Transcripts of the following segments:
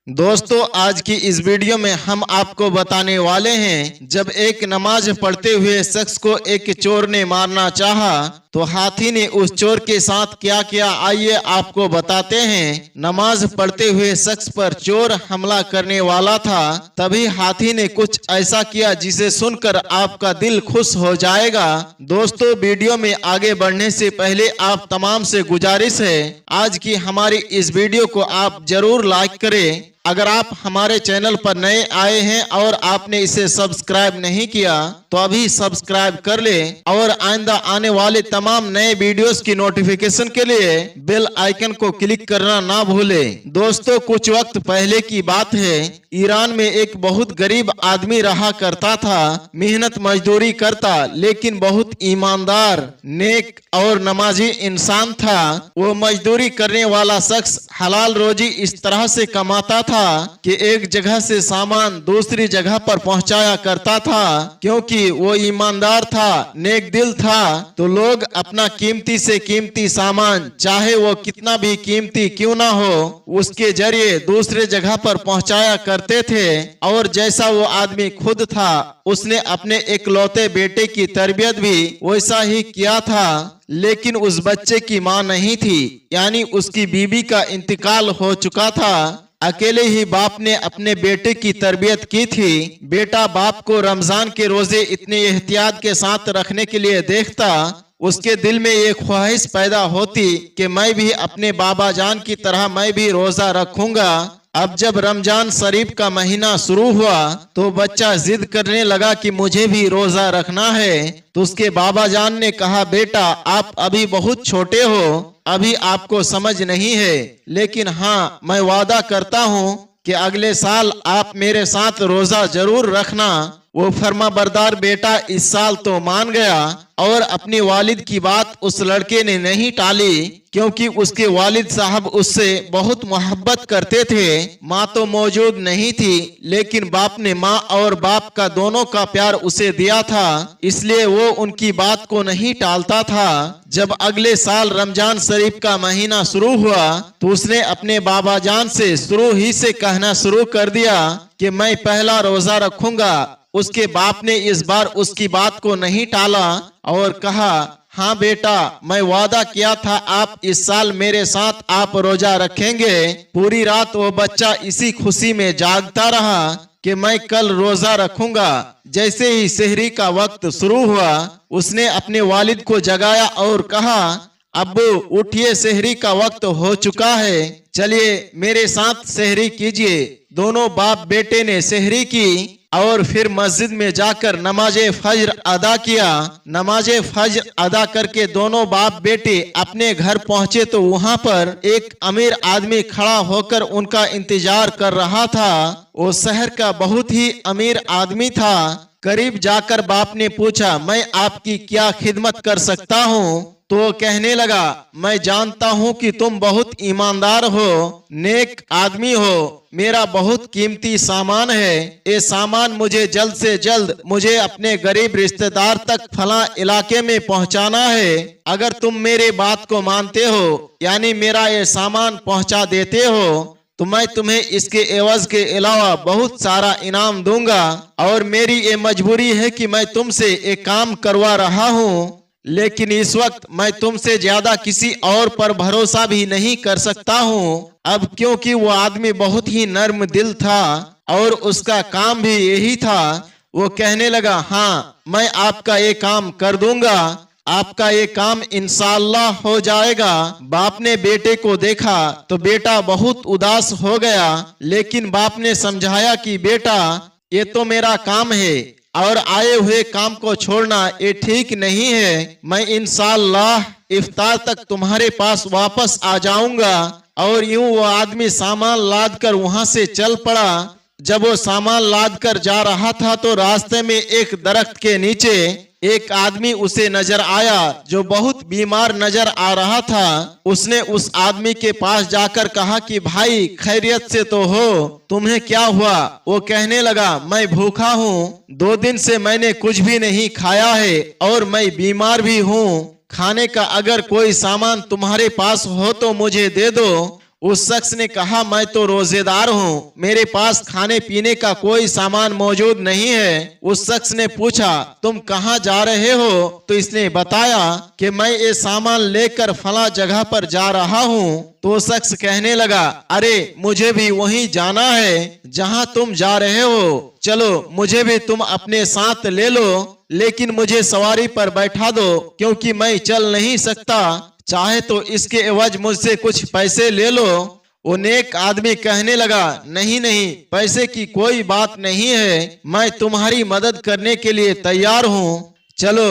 दोस्तों, आज की इस वीडियो में हम आपको बताने वाले हैं, जब एक नमाज पढ़ते हुए शख्स को एक चोर ने मारना चाहा तो हाथी ने उस चोर के साथ क्या किया, आइए आपको बताते हैं। नमाज पढ़ते हुए शख्स पर चोर हमला करने वाला था, तभी हाथी ने कुछ ऐसा किया जिसे सुनकर आपका दिल खुश हो जाएगा। दोस्तों, वीडियो में आगे बढ़ने से पहले आप तमाम से गुजारिश है, आज की हमारी इस वीडियो को आप जरूर लाइक करें। अगर आप हमारे चैनल पर नए आए हैं और आपने इसे सब्सक्राइब नहीं किया तो अभी सब्सक्राइब कर लें और आइंदा आने वाले तमाम नए वीडियोस की नोटिफिकेशन के लिए बेल आइकन को क्लिक करना ना भूलें। दोस्तों, कुछ वक्त पहले की बात है, ईरान में एक बहुत गरीब आदमी रहा करता था। मेहनत मजदूरी करता लेकिन बहुत ईमानदार, नेक और नमाजी इंसान था। वो मजदूरी करने वाला शख्स हलाल रोजी इस तरह से कमाता था कि एक जगह से सामान दूसरी जगह पर पहुंचाया करता था। क्योंकि वो ईमानदार था, नेक दिल था, तो लोग अपना कीमती से कीमती सामान, चाहे वो कितना भी कीमती क्यों ना हो, उसके जरिए दूसरे जगह पर पहुंचाया करते थे। और जैसा वो आदमी खुद था, उसने अपने इकलौते बेटे की तरबियत भी वैसा ही किया था। लेकिन उस बच्चे की माँ नहीं थी, यानी उसकी बीबी का इंतकाल हो चुका था। अकेले ही बाप ने अपने बेटे की तरबियत की थी। बेटा बाप को रमजान के रोजे इतने एहतियात के साथ रखने के लिए देखता, उसके दिल में ये ख्वाहिश पैदा होती कि मैं भी अपने बाबा जान की तरह मैं भी रोजा रखूंगा। अब जब रमजान शरीफ का महीना शुरू हुआ तो बच्चा जिद करने लगा कि मुझे भी रोजा रखना है। तो उसके बाबा जान ने कहा, बेटा आप अभी बहुत छोटे हो, अभी आपको समझ नहीं है, लेकिन हाँ मैं वादा करता हूँ कि अगले साल आप मेरे साथ रोजा जरूर रखना। वो फर्माबरदार बेटा इस साल तो मान गया और अपने वालिद की बात उस लड़के ने नहीं टाली, क्योंकि उसके वालिद साहब उससे बहुत मोहब्बत करते थे। माँ तो मौजूद नहीं थी, लेकिन बाप ने माँ और बाप का दोनों का प्यार उसे दिया था, इसलिए वो उनकी बात को नहीं टालता था। जब अगले साल रमजान शरीफ का महीना शुरू हुआ तो उसने अपने बाबा जान से शुरू ही से कहना शुरू कर दिया कि मैं पहला रोजा रखूंगा। उसके बाप ने इस बार उसकी बात को नहीं टाला और कहा, हाँ बेटा मैं वादा किया था आप इस साल मेरे साथ आप रोजा रखेंगे। पूरी रात वो बच्चा इसी खुशी में जागता रहा कि मैं कल रोजा रखूंगा। जैसे ही सेहरी का वक्त शुरू हुआ, उसने अपने वालिद को जगाया और कहा, अब्बू उठिए, सेहरी का वक्त हो चुका है, चलिए मेरे साथ सेहरी कीजिए। दोनों बाप बेटे ने सेहरी की और फिर मस्जिद में जाकर नमाजे फज्र अदा किया। नमाजे फज्र अदा करके दोनों बाप बेटे अपने घर पहुंचे तो वहां पर एक अमीर आदमी खड़ा होकर उनका इंतजार कर रहा था। वो शहर का बहुत ही अमीर आदमी था। करीब जाकर बाप ने पूछा, मैं आपकी क्या खिदमत कर सकता हूँ? तो कहने लगा, मैं जानता हूँ कि तुम बहुत ईमानदार हो, नेक आदमी हो, मेरा बहुत कीमती सामान है, ये सामान मुझे जल्द से जल्द मुझे अपने गरीब रिश्तेदार तक फला इलाके में पहुंचाना है। अगर तुम मेरे बात को मानते हो, यानी मेरा ये सामान पहुंचा देते हो, तो मैं तुम्हें इसके एवज के अलावा बहुत सारा इनाम दूंगा। और मेरी ये मजबूरी है कि मैं तुमसे एक काम करवा रहा हूँ, लेकिन इस वक्त मैं तुमसे ज्यादा किसी और पर भरोसा भी नहीं कर सकता हूँ। अब क्योंकि वो आदमी बहुत ही नर्म दिल था और उसका काम भी यही था, वो कहने लगा, हाँ मैं आपका ये काम कर दूंगा, आपका ये काम इंशाअल्लाह हो जाएगा। बाप ने बेटे को देखा तो बेटा बहुत उदास हो गया, लेकिन बाप ने समझाया कि बेटा ये तो मेरा काम है और आए हुए काम को छोड़ना ये ठीक नहीं है। मैं इंशाअल्लाह इफ्तार तक तुम्हारे पास वापस आ जाऊंगा। और यूं वो आदमी सामान लाद कर वहां से चल पड़ा। जब वो सामान लाद कर जा रहा था तो रास्ते में एक दरख्त के नीचे एक आदमी उसे नजर आया जो बहुत बीमार नजर आ रहा था। उसने उस आदमी के पास जाकर कहा कि भाई खैरियत से तो हो, तुम्हें क्या हुआ? वो कहने लगा, मैं भूखा हूँ, 2 दिन से मैंने कुछ भी नहीं खाया है और मैं बीमार भी हूँ। खाने का अगर कोई सामान तुम्हारे पास हो तो मुझे दे दो। उस शख्स ने कहा, मैं तो रोजेदार हूँ, मेरे पास खाने पीने का कोई सामान मौजूद नहीं है। उस शख्स ने पूछा, तुम कहाँ जा रहे हो? तो इसने बताया कि मैं ये सामान लेकर फला जगह पर जा रहा हूँ। तो शख्स कहने लगा, अरे मुझे भी वहीं जाना है जहाँ तुम जा रहे हो, चलो मुझे भी तुम अपने साथ ले लो, लेकिन मुझे सवारी पर बैठा दो क्योंकि मैं चल नहीं सकता, चाहे तो इसके एवज मुझसे कुछ पैसे ले लो। वो नेक आदमी कहने लगा, नहीं नहीं, पैसे की कोई बात नहीं है, मैं तुम्हारी मदद करने के लिए तैयार हूँ, चलो।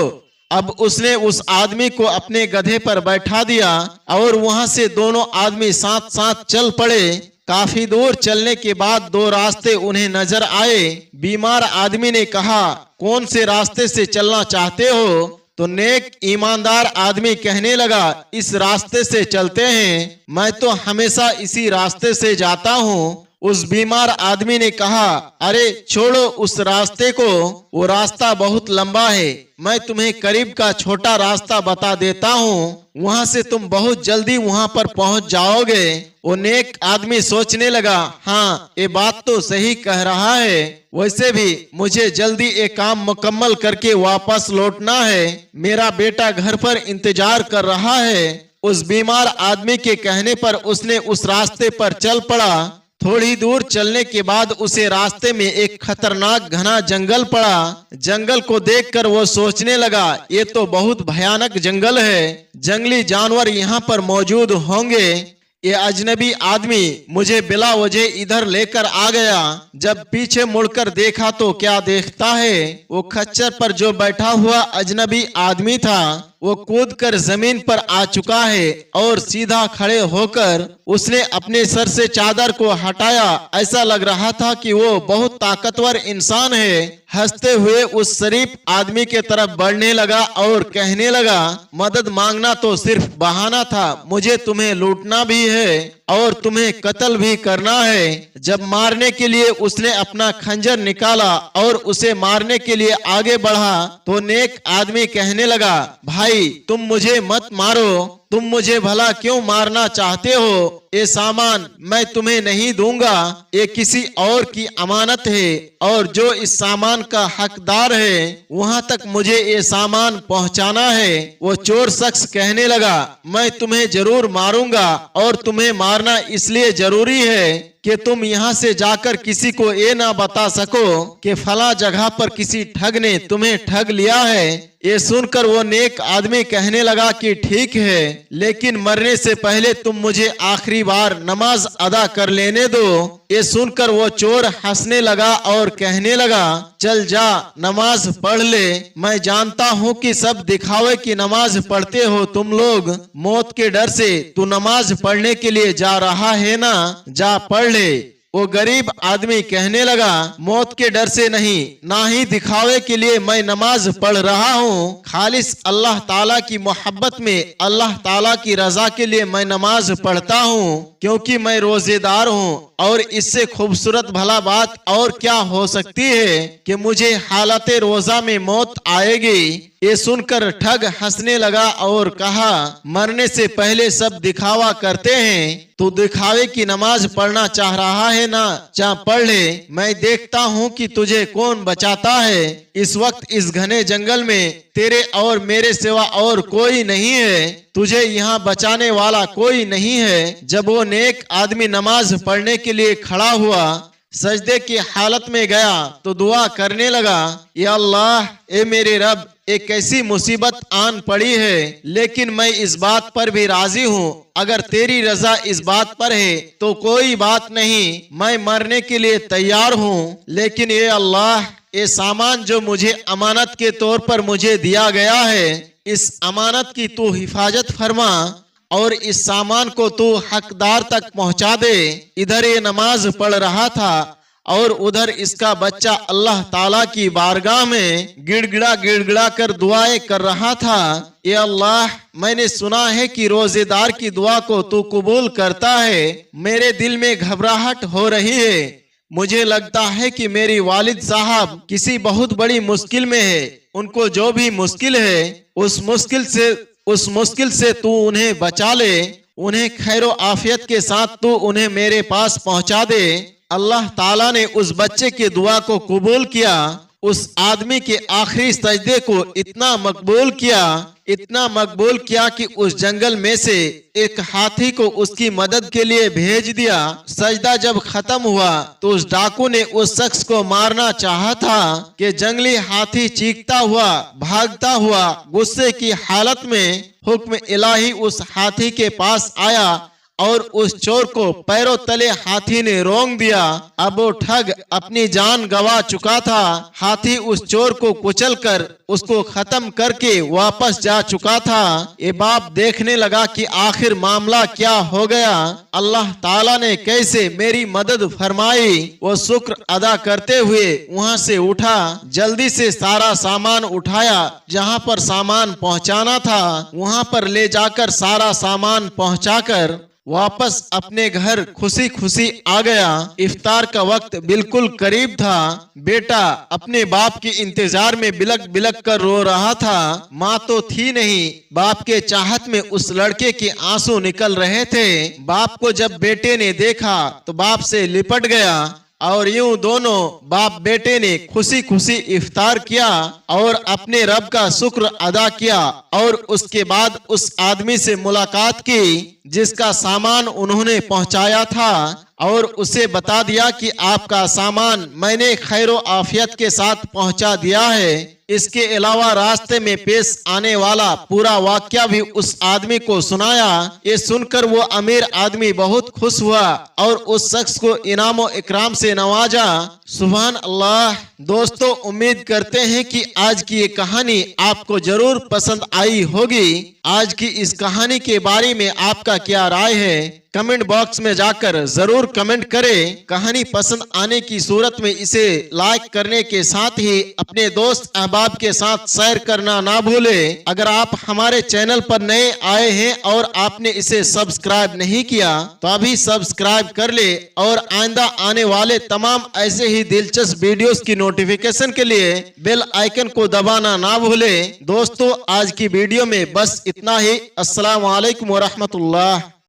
अब उसने उस आदमी को अपने गधे पर बैठा दिया और वहां से दोनों आदमी साथ साथ चल पड़े। काफी दूर चलने के बाद दो रास्ते उन्हें नजर आए। बीमार आदमी ने कहा, कौन से रास्ते से चलना चाहते हो? तो नेक ईमानदार आदमी कहने लगा, इस रास्ते से चलते हैं, मैं तो हमेशा इसी रास्ते से जाता हूँ। उस बीमार आदमी ने कहा, अरे छोड़ो उस रास्ते को, वो रास्ता बहुत लंबा है, मैं तुम्हें करीब का छोटा रास्ता बता देता हूँ, वहां से तुम बहुत जल्दी वहां पर पहुंच जाओगे। वो नेक आदमी सोचने लगा, हाँ ये बात तो सही कह रहा है, वैसे भी मुझे जल्दी एक काम मुकम्मल करके वापस लौटना है, मेरा बेटा घर पर इंतजार कर रहा है। उस बीमार आदमी के कहने पर उसने उस रास्ते पर चल पड़ा। थोड़ी दूर चलने के बाद उसे रास्ते में एक खतरनाक घना जंगल पड़ा। जंगल को देखकर वो सोचने लगा, ये तो बहुत भयानक जंगल है, जंगली जानवर यहाँ पर मौजूद होंगे। ये अजनबी आदमी मुझे बिला वजह इधर लेकर आ गया। जब पीछे मुड़कर देखा तो क्या देखता है, वो खच्चर पर जो बैठा हुआ अजनबी आदमी था वो कूदकर जमीन पर आ चुका है और सीधा खड़े होकर उसने अपने सर से चादर को हटाया। ऐसा लग रहा था कि वो बहुत ताकतवर इंसान है। हंसते हुए उस शरीफ आदमी के तरफ बढ़ने लगा और कहने लगा, मदद मांगना तो सिर्फ बहाना था, मुझे तुम्हें लूटना भी है और तुम्हें कत्ल भी करना है। जब मारने के लिए उसने अपना खंजर निकाला और उसे मारने के लिए आगे बढ़ा तो नेक आदमी कहने लगा, भाई तुम मुझे मत मारो, तुम मुझे भला क्यों मारना चाहते हो? ये सामान मैं तुम्हें नहीं दूंगा, ये किसी और की अमानत है और जो इस सामान का हकदार है वहां तक मुझे ये सामान पहुंचाना है। वो चोर शख्स कहने लगा, मैं तुम्हें जरूर मारूंगा और तुम्हें मारना इसलिए जरूरी है कि तुम यहाँ से जाकर किसी को ये ना बता सको कि फला जगह पर किसी ठग ने तुम्हें ठग लिया है। ये सुनकर वो नेक आदमी कहने लगा कि ठीक है, लेकिन मरने से पहले तुम मुझे आखिरी बार नमाज अदा कर लेने दो। ये सुनकर वो चोर हंसने लगा और कहने लगा, चल जा नमाज पढ़ ले, मैं जानता हूँ कि सब दिखावे की नमाज पढ़ते हो तुम लोग, मौत के डर से तू नमाज पढ़ने के लिए जा रहा है ना, जा पढ़ ले। वो गरीब आदमी कहने लगा, मौत के डर से नहीं, ना ही दिखावे के लिए मैं नमाज पढ़ रहा हूँ, खालिस अल्लाह ताला की मोहब्बत में, अल्लाह ताला की रजा के लिए मैं नमाज पढ़ता हूँ, क्योंकि मैं रोजेदार हूँ और इससे खूबसूरत भला बात और क्या हो सकती है कि मुझे हालत रोजा में मौत आएगी। ये सुनकर ठग हंसने लगा और कहा, मरने से पहले सब दिखावा करते हैं, तू दिखावे की नमाज पढ़ना चाह रहा है ना, जा पढ़ ले, मैं देखता हूँ कि तुझे कौन बचाता है। इस वक्त इस घने जंगल में तेरे और मेरे सिवा और कोई नहीं है, तुझे यहाँ बचाने वाला कोई नहीं है। जब वो नेक आदमी नमाज पढ़ने के लिए खड़ा हुआ, सजदे की हालत में गया तो दुआ करने लगा, या अल्लाह, ए मेरे रब, एक ऐसी मुसीबत आन पड़ी है, लेकिन मैं इस बात पर भी राजी हूँ, अगर तेरी रजा इस बात पर है तो कोई बात नहीं, मैं मरने के लिए तैयार हूँ, लेकिन ये अल्लाह, ये सामान जो मुझे अमानत के तौर पर मुझे दिया गया है, इस अमानत की तू हिफाजत फरमा और इस सामान को तू हकदार तक पहुंचा दे। इधर ये नमाज पढ़ रहा था और उधर इसका बच्चा अल्लाह ताला की बारगाह में गिड़गिड़ा कर दुआएं कर रहा था। ये अल्लाह, मैंने सुना है कि रोजेदार की दुआ को तू कबूल करता है, मेरे दिल में घबराहट हो रही है, मुझे लगता है कि मेरी वालिद साहब किसी बहुत बड़ी मुश्किल में है, उनको जो भी मुश्किल है उस मुश्किल से तू उन्हें बचा ले उन्हें खैरो आफियत के साथ तू उन्हें मेरे पास पहुंचा दे। अल्लाह ताला ने उस बच्चे की दुआ को कबूल किया। उस आदमी के आखिरी सजदे को इतना मकबूल किया कि उस जंगल में से एक हाथी को उसकी मदद के लिए भेज दिया। सजदा जब खत्म हुआ तो उस डाकू ने उस शख्स को मारना चाहा था कि जंगली हाथी चीखता हुआ भागता हुआ गुस्से की हालत में हुक्म इलाही उस हाथी के पास आया और उस चोर को पैरों तले हाथी ने रोंग दिया। अब वो ठग अपनी जान गवा चुका था। हाथी उस चोर को कुचलकर उसको खत्म करके वापस जा चुका था। ये बाप देखने लगा कि आखिर मामला क्या हो गया, अल्लाह ताला ने कैसे मेरी मदद फरमाई। वो शुक्र अदा करते हुए वहाँ से उठा, जल्दी से सारा सामान उठाया, जहाँ पर सामान पहुँचाना था वहाँ पर ले जाकर सारा सामान पहुँचाकर वापस अपने घर खुशी खुशी आ गया। इफ्तार का वक्त बिल्कुल करीब था। बेटा अपने बाप के इंतजार में बिलक बिलक कर रो रहा था। माँ तो थी नहीं, बाप के चाहत में उस लड़के के आंसू निकल रहे थे। बाप को जब बेटे ने देखा तो बाप से लिपट गया और यूं दोनों बाप बेटे ने खुशी खुशी इफ्तार किया और अपने रब का शुक्र अदा किया। और उसके बाद उस आदमी से मुलाकात की जिसका सामान उन्होंने पहुंचाया था और उसे बता दिया कि आपका सामान मैंने खैरो आफियत के साथ पहुंचा दिया है। इसके अलावा रास्ते में पेश आने वाला पूरा वाक्या भी उस आदमी को सुनाया। ये सुनकर वो अमीर आदमी बहुत खुश हुआ और उस शख्स को इनामो इकराम से नवाजा। सुभान अल्लाह। दोस्तों, उम्मीद करते हैं कि आज की ये कहानी आपको जरूर पसंद आई होगी। आज की इस कहानी के बारे में आपका क्या राय है, कमेंट बॉक्स में जाकर जरूर कमेंट करें। कहानी पसंद आने की सूरत में इसे लाइक करने के साथ ही अपने दोस्त अहबाब के साथ शेयर करना ना भूलें। अगर आप हमारे चैनल पर नए आए हैं और आपने इसे सब्सक्राइब नहीं किया तो अभी सब्सक्राइब कर ले और आइंदा आने वाले तमाम ऐसे ही दिलचस्प वीडियोस की नोटिफिकेशन के लिए बेल आइकन को दबाना ना भूलें। दोस्तों, आज की वीडियो में बस इतना ही। अस्सलाम वालेकुम व रहमतुल्लाह।